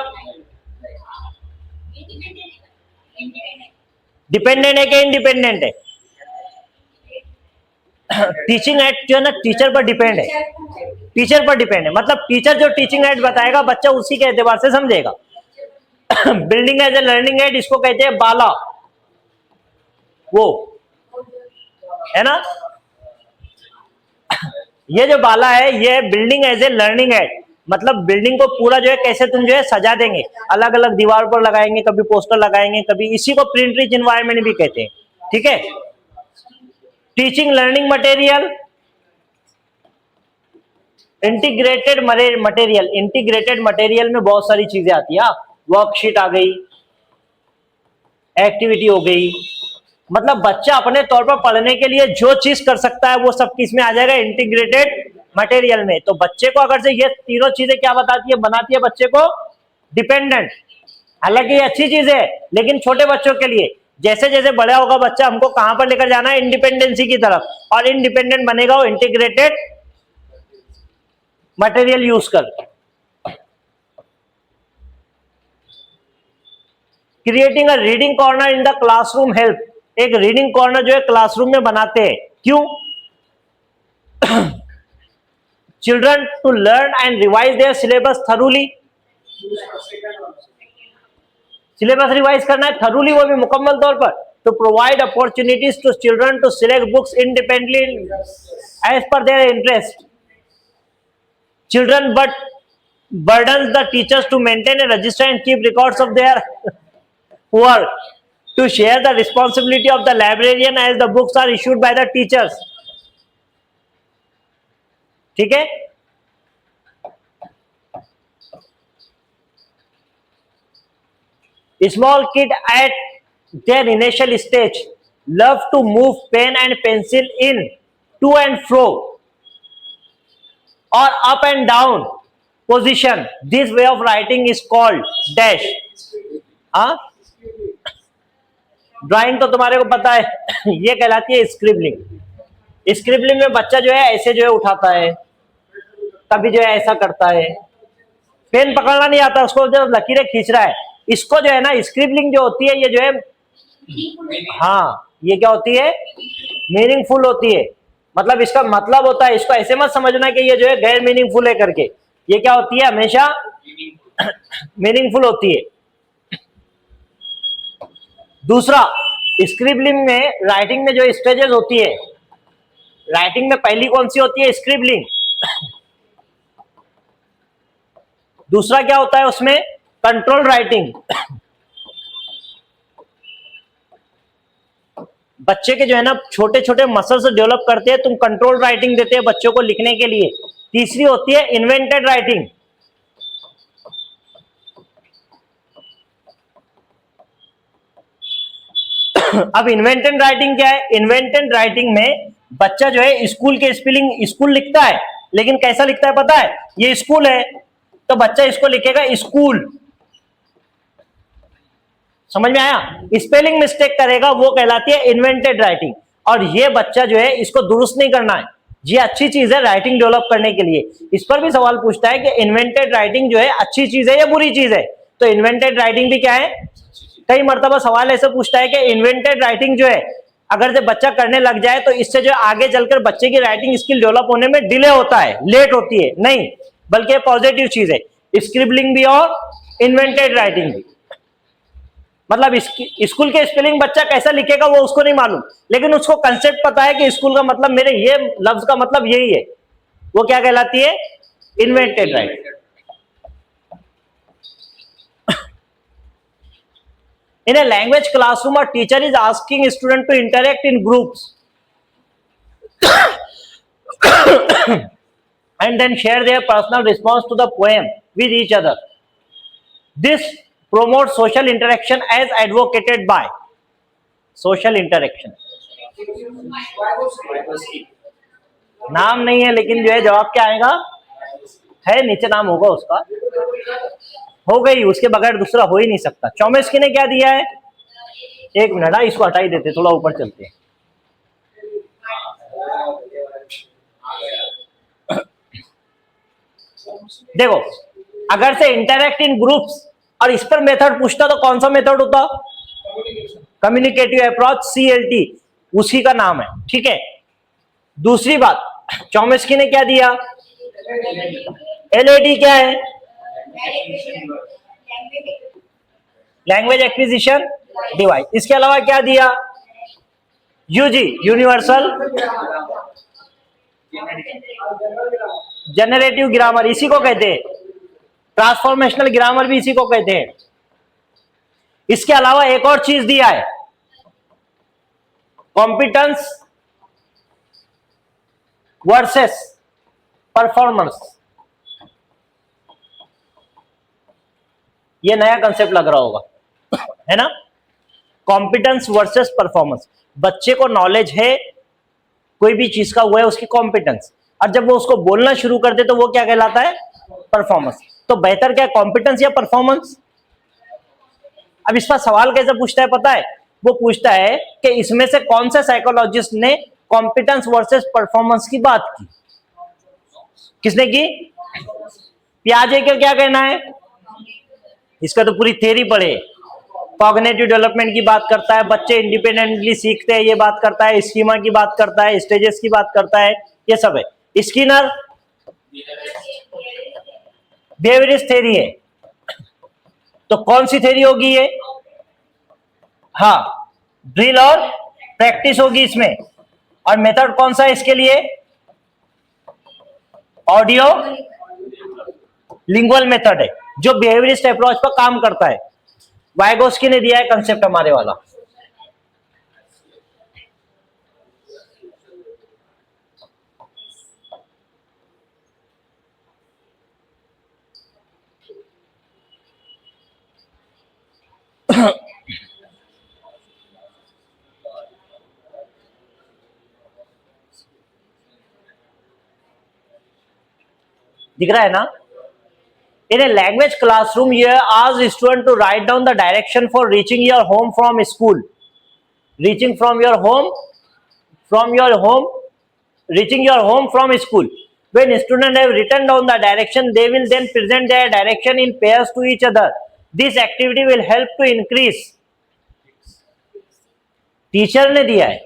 डिपेंडेंट है क्या इंडिपेंडेंट है? टीचिंग एट जो है ना टीचर पर डिपेंड है, टीचर पर डिपेंड है। मतलब टीचर जो टीचिंग एड बताएगा बच्चा उसी के एतबार से समझेगा। Building as a learning aid, इसको कहते हैं बाला, वो है ना। ये जो बाला है ये building as a learning aid, मतलब बिल्डिंग को पूरा जो है कैसे तुम जो है सजा देंगे, अलग अलग दीवार पर लगाएंगे, कभी पोस्टर लगाएंगे, कभी, इसी को प्रिंट रिच एनवायरनमेंट भी कहते हैं। ठीक है। Teaching learning material, integrated material, integrated material में बहुत सारी चीजें आती है। वर्कशीट आ गई, एक्टिविटी हो गई, मतलब बच्चा अपने तौर पर पढ़ने के लिए जो चीज कर सकता है वो सब किसमें आ जाएगा? इंटीग्रेटेड मटेरियल में। तो बच्चे को अगर से ये तीनों चीजें क्या बताती है? बनाती है बच्चे को डिपेंडेंट। हालांकि ये अच्छी चीज है, लेकिन छोटे बच्चों के लिए, जैसे जैसे बड़ा होगा बच्चा, हमको कहां पर लेकर जाना है? इंडिपेंडेंसी की तरफ। और इंडिपेंडेंट बनेगा वो इंटीग्रेटेड मटेरियल यूज कर। Creating a reading corner in the classroom help, एक रीडिंग कॉर्नर जो है क्लासरूम में बनाते हैं, क्यों? Children to learn and revise their syllabus thoroughly, syllabus revise करना है थरूली, वो भी मुकम्मल तौर पर। To provide opportunities to children to select books independently as per their interest. Children but burdens the teachers to maintain a register and keep records of their work, to share the responsibility of the librarian as the books are issued by the teachers. ठीक है। Small kid at their initial stage love to move pen and pencil in to and fro or up and down position. This way of writing is called dash. हाँ, drawing तो तुम्हारे को पता है, ये कहलाती है स्क्रिबलिंग। स्क्रिबलिंग में बच्चा जो है ऐसे जो है उठाता है, कभी जो है ऐसा करता है, पेन पकड़ना नहीं आता उसको, जो लकीरें खींच रहा है, इसको जो है ना स्क्रिबलिंग जो होती है ये जो है, हाँ, ये क्या होती है? मीनिंगफुल होती है। मतलब इसका मतलब होता है, इसको ऐसे मत समझना कि ये जो है गैर मीनिंगफुल है करके, ये क्या होती है? हमेशा मीनिंगफुल होती है। दूसरा, स्क्रिबलिंग में, राइटिंग में जो स्टेजेस होती है, राइटिंग में पहली कौन सी होती है? स्क्रिबलिंग। दूसरा क्या होता है उसमें, कंट्रोल राइटिंग। बच्चे के जो है ना छोटे छोटे मसल्स डेवलप करते हैं, तुम कंट्रोल राइटिंग देते हैं बच्चों को लिखने के लिए। तीसरी होती है इन्वेंटेड राइटिंग। अब इन्वेंटेड राइटिंग क्या है, इन्वेंटेड राइटिंग में बच्चा जो है स्कूल के स्पेलिंग स्कूल लिखता है, लेकिन कैसा लिखता है पता है, ये स्कूल है तो बच्चा इसको लिखेगा स्कूल, समझ में आया, स्पेलिंग मिस्टेक करेगा, वो कहलाती है इन्वेंटेड राइटिंग। और ये बच्चा जो है इसको दुरुस्त नहीं करना है, ये अच्छी चीज है राइटिंग डेवलप करने के लिए। इस पर भी सवाल पूछता है कि इन्वेंटेड राइटिंग जो है अच्छी चीज है या बुरी चीज है, तो इन्वेंटेड राइटिंग भी क्या है, कई मर्तबा सवाल ऐसे पूछता है कि इन्वेंटेड राइटिंग जो है अगर जब बच्चा करने लग जाए तो इससे जो आगे चलकर बच्चे की राइटिंग स्किल डेवलप होने में डिले होता है, लेट होती है, नहीं बल्कि पॉजिटिव चीज है, स्क्रिबलिंग भी और इन्वेंटेड राइटिंग भी। मतलब स्कूल के स्पेलिंग बच्चा कैसा लिखेगा वो उसको नहीं मालूम, लेकिन उसको कंसेप्ट पता है कि स्कूल का मतलब मेरे ये लफ्ज का मतलब यही है, वो क्या कहलाती है, invented writing. In a language classroom, a teacher is asking student to interact in groups and then share their personal response to the poem with each other. This promotes social interaction as advocated by social interaction. नाम नहीं है लेकिन जो है जवाब क्या आएगा, है नीचे नाम होगा उसका, हो गई, उसके बगैर दूसरा हो ही नहीं सकता। चौमेस्की ने क्या दिया है, एक मिनट, इसको हटा ही देते, थोड़ा ऊपर चलते हैं। देखो अगर से इंटरैक्ट इन ग्रुप्स और इस पर मेथड पूछता तो कौन सा मेथड होता, कम्युनिकेटिव अप्रोच, CLT उसी का नाम है, ठीक है। दूसरी बात, चौमेस्की ने क्या दिया, LAD क्या है, लैंग्वेज एक्विजिशन डिवाइस। इसके अलावा क्या दिया, UG यूनिवर्सल जनरेटिव ग्रामर, इसी को कहते हैं, ट्रांसफॉर्मेशनल ग्रामर भी इसी को कहते हैं। इसके अलावा एक और चीज दिया है, कॉम्पिटेंस वर्सेस परफॉर्मेंस, ये नया कंसेप्ट लग रहा होगा है ना, कॉम्पिटेंस वर्सेस परफॉर्मेंस। बच्चे को नॉलेज है कोई भी चीज का, वो है उसकी कॉम्पिटेंस, और जब वो उसको बोलना शुरू कर दे तो वो क्या कहलाता है, परफॉर्मेंस। तो बेहतर क्या, कॉम्पिटेंस या परफॉर्मेंस। अब इस पर सवाल कैसे पूछता है पता है, वो पूछता है कि इसमें से कौन से साइकोलॉजिस्ट ने कॉम्पिटेंस वर्सेस परफॉर्मेंस की बात की, किसने की, पियाजे का क्या कहना है, इसका तो पूरी थ्योरी पढ़े, कॉग्निटिव डेवलपमेंट की बात करता है, बच्चे इंडिपेंडेंटली सीखते हैं ये बात करता है, स्कीमा की बात करता है, स्टेजेस की बात करता है, ये सब है। स्किनर बिहेवियरिस्ट थ्योरी है, तो कौन सी थ्योरी होगी ये, हाँ ड्रिल और प्रैक्टिस होगी इसमें। और मेथड कौन सा है इसके लिए, ऑडियो लिंगुअल मेथड है, जो बिहेवियरिस्ट अप्रोच पर काम करता है। वाइगोस्की ने दिया है कंसेप्ट हमारे वाला। दिख रहा है ना। In a language classroom, you ask student to write down the direction for reaching your home from school. Reaching from your home, reaching your home from school. When students have written down the direction, they will then present their direction in pairs to each other. This activity will help to increase. Teacher ने दिया है,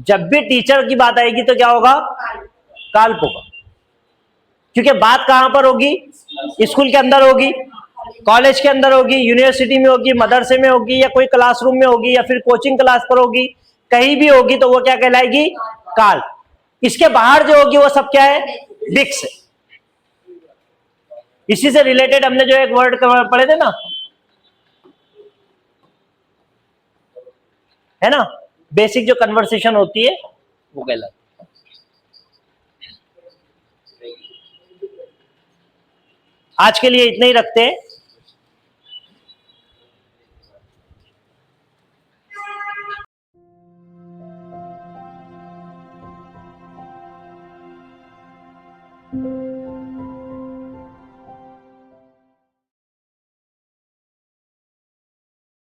जब भी teacher की बात आएगी तो क्या होगा, काल्प होगा, क्योंकि बात कहां पर होगी, स्कूल के अंदर होगी, कॉलेज के अंदर होगी, यूनिवर्सिटी में होगी, मदरसे में होगी, या कोई क्लासरूम में होगी, या फिर कोचिंग क्लास पर होगी, कहीं भी होगी तो वो क्या कहलाएगी, काल्प। इसके बाहर जो होगी वो सब क्या है, डिक्स है। इसी से रिलेटेड हमने जो एक वर्ड पढ़े थे ना, है ना, बेसिक जो कन्वर्सेशन होती है वो कहलाती है। आज के लिए इतना ही रखते हैं।